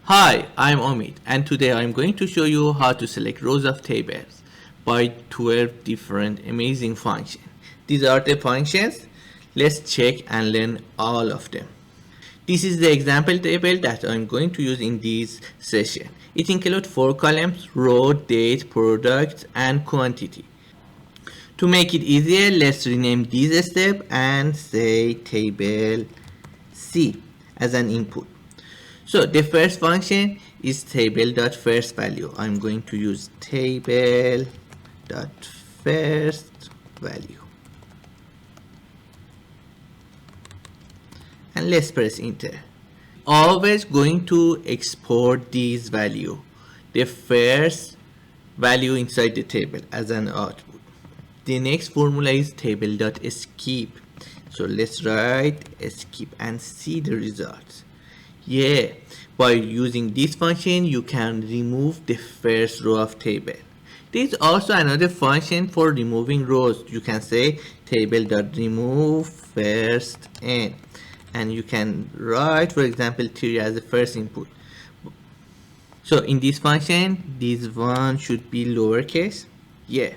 Hi, I'm Omid, and today I'm going to show you how to select rows of tables by 12 different amazing functions. These are the functions. Let's check and learn all of them. This is the example table that I'm going to use in this session. It includes 4 columns: row, date, product, and quantity. To make it easier, let's rename this step and say table C as an input. So the first function is Table.FirstValue. I'm going to use Table.FirstValue. And let's press enter. Always going to export this value, the first value inside the table, as an output. The next formula is Table.Skip. So let's write skip and see the results. Yeah, by using this function you can remove the first row of table. There is also another function for removing rows. You can say Table.RemoveFirstN, and you can write, for example, 3 as the first input. So in this function, this one should be lowercase. Yeah,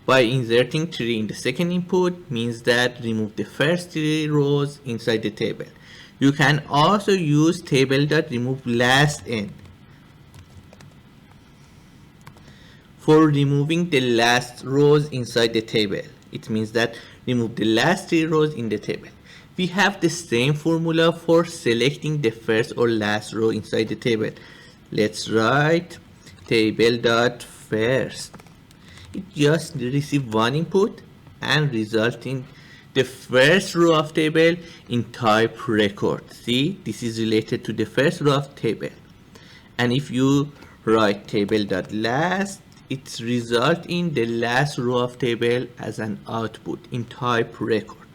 by inserting 3 in the second input means that remove the first 3 rows inside the table. You can also use Table.RemoveLastN for removing the last rows inside the table. It means that remove the last 3 rows in the table. We have the same formula for selecting the first or last row inside the table. Let's write Table.First. It just receives one input and result in the first row of table in type record. See, this is related to the first row of table. And if you write Table.Last, it results in the last row of table as an output in type record.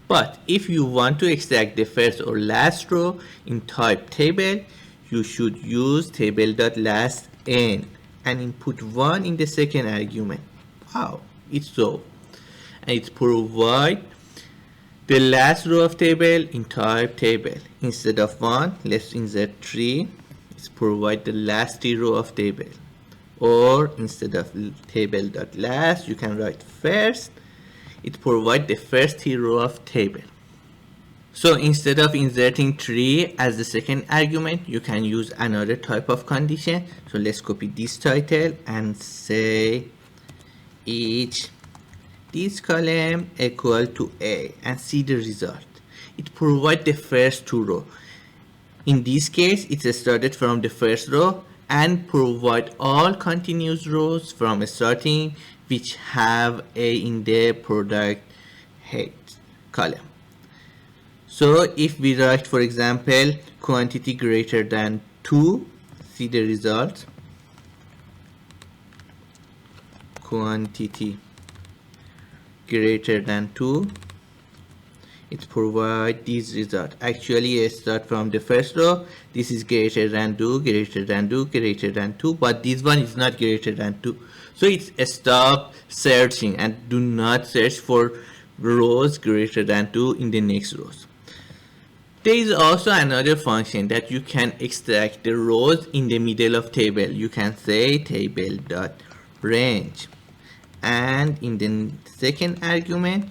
But if you want to extract the first or last row in type table, you should use Table.LastN and input 1 in the second argument. Wow, it's so. And it provides the last row of table in type table. Instead of 1, let's insert 3. It provides the last 3 row of table. Or instead of Table.Last, you can write first. It provides the first 3 row of table. So instead of inserting 3 as the second argument, you can use another type of condition. So let's copy this title and say each this column equal to A and see the result. It provides the first 2 rows. In this case, it started from the first row and provide all continuous rows from starting which have A in the product head column. So if we write, for example, quantity greater than 2, see the result. Quantity greater than 2, it provides this result. Actually, I start from the first row. This is greater than 2, greater than 2, greater than 2, but this one is not greater than 2. So it's stop searching and do not search for rows greater than 2 in the next rows. There is also another function that you can extract the rows in the middle of table. You can say Table.Range, and in the second argument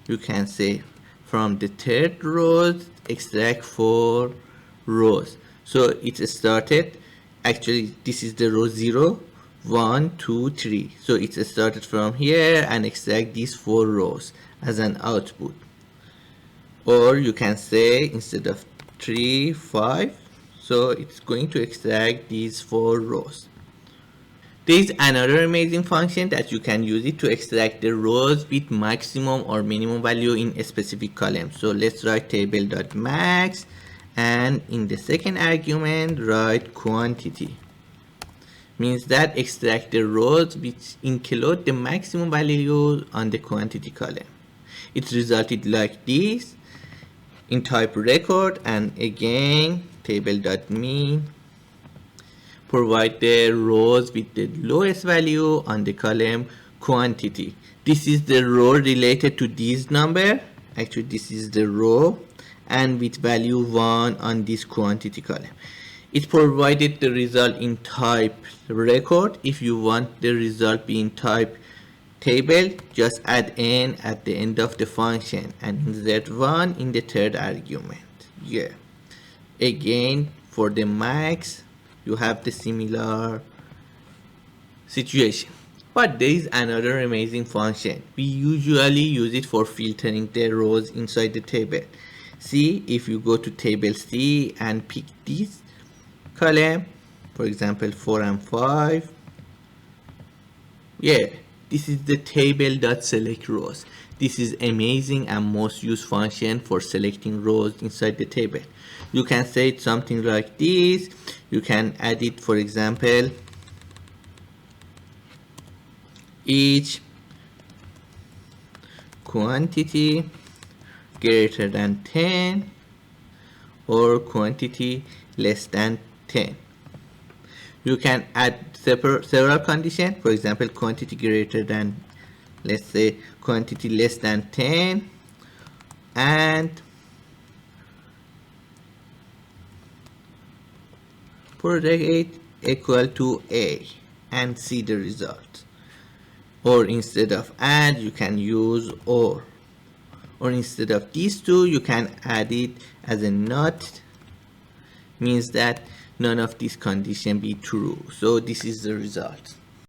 you can say from the third rows extract 4 rows. So it started, actually this is the row 0, 1, 2, 3. So it started from here and extract these 4 rows as an output. Or you can say instead of 3, 5. So it's going to extract these 4 rows. There is another amazing function that you can use it to extract the rows with maximum or minimum value in a specific column. So let's write Table.Max and in the second argument write quantity. Means that extract the rows which include the maximum value on the quantity column. It resulted like this in type record, and again Table.Min provide the rows with the lowest value on the column quantity. This is the row related to this number. Actually, this is the row and with value 1 on this quantity column. It provided the result in type record. If you want the result be in type table, just add n at the end of the function and insert 1 in the third argument. Yeah. Again, for the max, you have the similar situation. But there is another amazing function. We usually use it for filtering the rows inside the table. See, if you go to table C and pick this column, for example 4 and 5, yeah, this is the Table.SelectRows. This is amazing and most used function for selecting rows inside the table. You can say it something like this. You can add it, for example, each quantity greater than 10 or quantity less than 10. You can add several conditions, for example quantity greater than, let's say quantity less than 10, and product equal to A, and see the result. Or instead of add, you can use or instead of these two, you can add it as a not, means that none of these conditions be true. So this is the result.